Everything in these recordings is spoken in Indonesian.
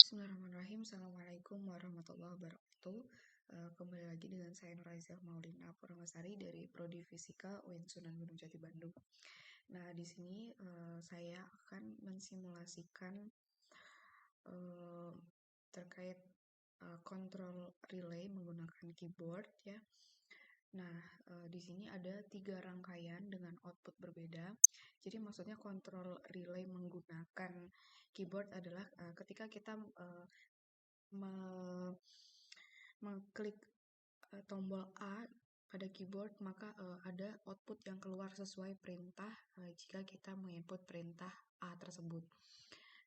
Bismillahirrahmanirrahim. Assalamualaikum warahmatullahi wabarakatuh. Kembali lagi dengan saya Nurhaiza Maulina Purnamasari dari Prodi Fisika UIN Sunan Gunung Jati Bandung. Nah, di sini saya akan mensimulasikan terkait kontrol relay menggunakan keyboard ya. Nah, di sini ada 3 rangkaian dengan output berbeda. Jadi maksudnya kontrol relay menggunakan keyboard adalah ketika kita mengklik tombol A pada keyboard, maka ada output yang keluar sesuai perintah jika kita menginput perintah A tersebut.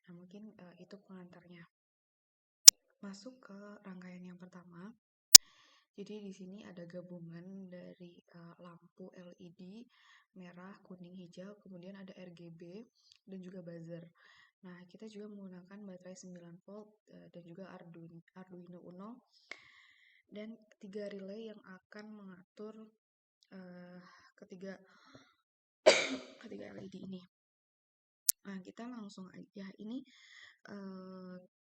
Nah, mungkin itu pengantarnya. Masuk ke rangkaian yang pertama. Jadi di sini ada gabungan dari lampu LED merah, kuning, hijau, kemudian ada RGB dan juga buzzer. Nah, kita juga menggunakan baterai 9 volt dan juga Arduino Uno dan 3 relay yang akan mengatur ketiga LED ini. Nah, kita langsung aja ini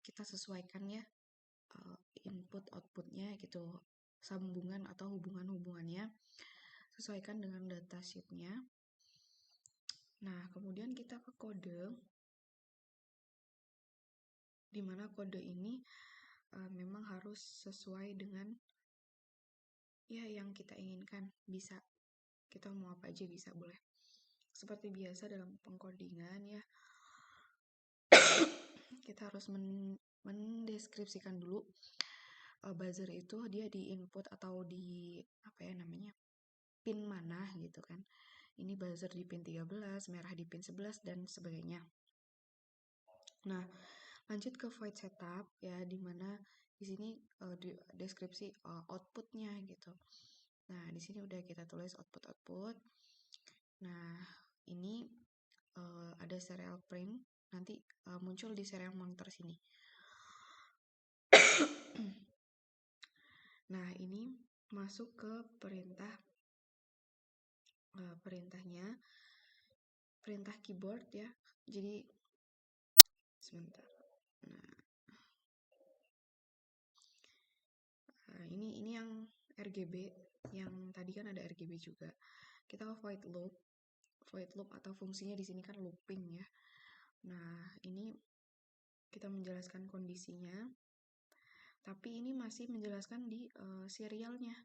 kita sesuaikan ya input outputnya gitu, sambungan atau hubungan-hubungannya sesuaikan dengan datasheetnya. Nah, kemudian kita ke kode, di mana kode ini memang harus sesuai dengan ya yang kita inginkan. Bisa kita mau apa aja bisa, boleh. Seperti biasa dalam pengkodingan ya, kita harus mendeskripsikan dulu buzzer itu dia di input atau di pin mana gitu kan. Ini buzzer di pin 13, merah di pin 11 dan sebagainya. Nah, lanjut ke void setup ya, dimana di sini deskripsi outputnya gitu. Nah, di sini udah kita tulis output. Nah, ini ada serial print, nanti muncul di serial monitor sini. Nah, ini masuk ke perintah keyboard ya. Jadi sebentar. Nah, ini yang RGB, yang tadi kan ada RGB juga. Kita ke void loop atau fungsinya di sini kan looping ya. Nah, ini kita menjelaskan kondisinya, tapi ini masih menjelaskan di serialnya.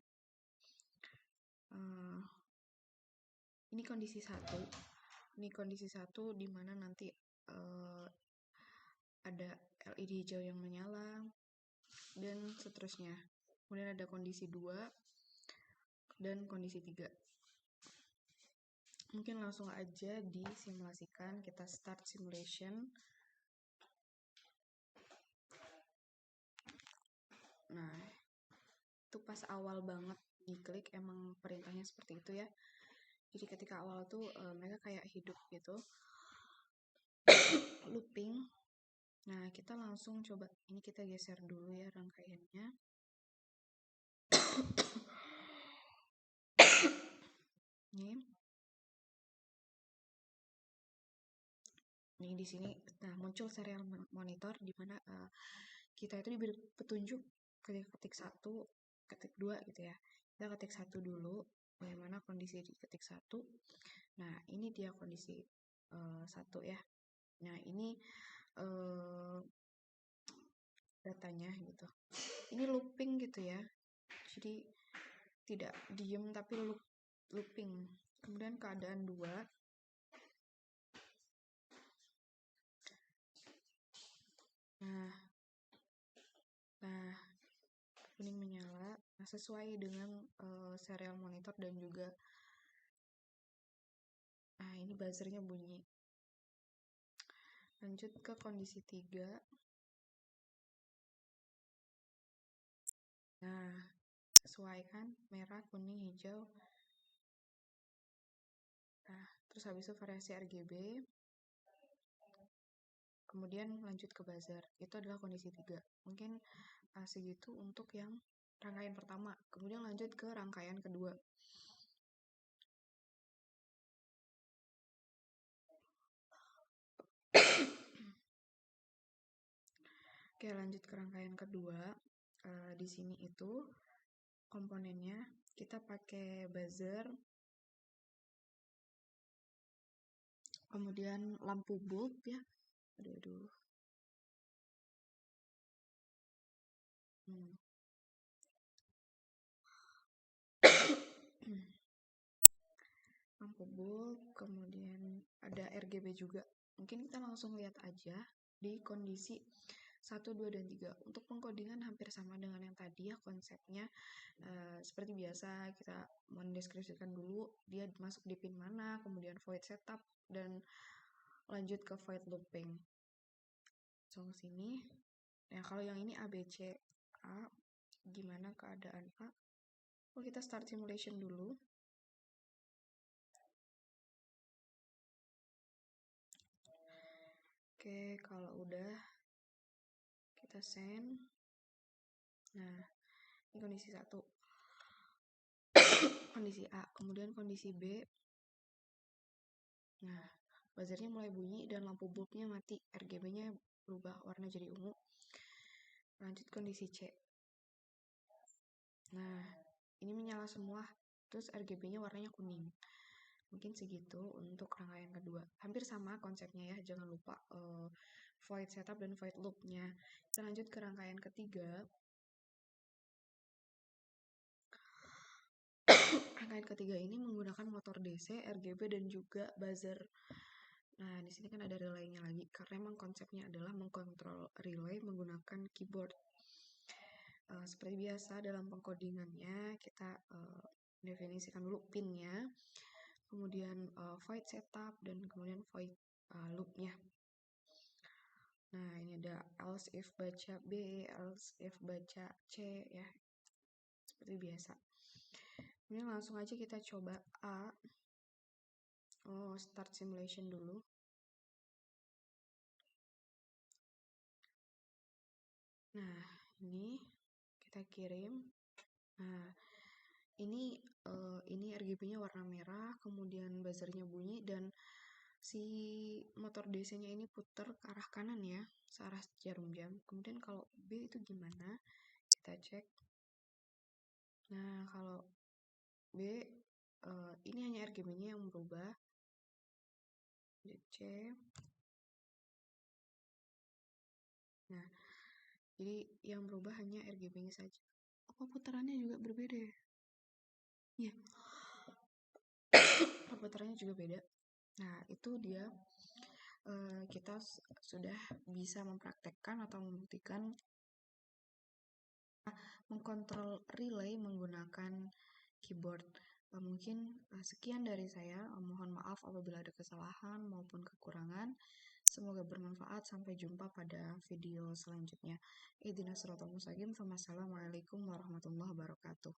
Ini kondisi 1. Ini kondisi 1 di mana nanti ada LED hijau yang menyala dan seterusnya. Kemudian ada kondisi 2 dan kondisi 3. Mungkin langsung aja disimulasikan. Kita start simulation. Nah, itu pas awal banget diklik emang perintahnya seperti itu ya. Jadi ketika awal tuh mereka kayak hidup gitu, looping. Nah, kita langsung coba, ini kita geser dulu ya rangkaiannya. Ini di sini, nah muncul serial monitor di mana kita itu diberi petunjuk ketik 1, ketik 2 gitu ya. Kita ketik 1 dulu, bagaimana kondisi di ketik 1. Nah, ini dia kondisi 1 ya. Nah, ini datanya gitu. Ini looping gitu ya. Jadi tidak diem tapi looping. Kemudian keadaan 2. Nah, kuning menyala. Nah, sesuai dengan serial monitor dan juga ini buzzernya bunyi. Lanjut ke kondisi 3. Nah, sesuai kan, merah, kuning, hijau. Nah, terus habis itu variasi RGB. Kemudian lanjut ke buzzer. Itu adalah kondisi 3. Mungkin segitu untuk yang rangkaian pertama. Kemudian lanjut ke rangkaian kedua. Oke, lanjut ke rangkaian kedua. Di sini itu komponennya kita pakai buzzer, kemudian lampu bulb ya. Aduh. Hmm. Lampu bulb, kemudian ada RGB juga. Mungkin kita langsung lihat aja di kondisi 1, 2, dan 3. Untuk pengkodingan hampir sama dengan yang tadi ya konsepnya. Seperti biasa kita mendeskripsikan dulu dia masuk di pin mana, kemudian void setup, dan lanjut ke void looping. So, sini. Nah, kalau yang ini ABC A, gimana keadaan A? Kita start simulation dulu. Oke, kalau udah kita send. Nah, ini kondisi 1. Kondisi A, kemudian kondisi B. Nah, buzzernya mulai bunyi dan lampu bulbnya mati, RGB-nya berubah warna jadi ungu. Lanjut kondisi C. Nah, ini menyala semua, terus RGB-nya warnanya kuning. Mungkin segitu untuk rangkaian kedua. Hampir sama konsepnya ya, jangan lupa void setup dan void loop-nya. Kita lanjut ke rangkaian ketiga. Rangkaian ketiga ini menggunakan motor DC, RGB, dan juga buzzer. Nah, di sini kan ada relay-nya lagi, karena memang konsepnya adalah mengkontrol relay menggunakan keyboard. Seperti biasa dalam pengkodingannya, kita definisikan dulu pin-nya, kemudian void setup, dan kemudian void loop-nya. Nah, ini ada else if baca B, else if baca C ya, seperti biasa. Kemudian langsung aja kita coba A. Start simulation dulu. Nah, ini kita kirim. Nah, ini RGB-nya warna merah, kemudian buzzernya bunyi, dan si motor DC-nya ini putar ke arah kanan ya, searah jarum jam. Kemudian kalau B itu gimana? Kita cek. Nah, kalau B, ini hanya RGB-nya yang berubah. DC. Nah, jadi yang berubah hanya RGB-nya saja. Putarannya juga berbeda ya? Iya. Putarannya juga beda. Nah, itu dia kita sudah bisa mempraktekkan atau membuktikan mengkontrol relay menggunakan keyboard. Mungkin sekian dari saya. Mohon maaf apabila ada kesalahan maupun kekurangan. Semoga bermanfaat. Sampai jumpa pada video selanjutnya. Ihdinas siratal mustaqim. Wassalamualaikum warahmatullahi wabarakatuh.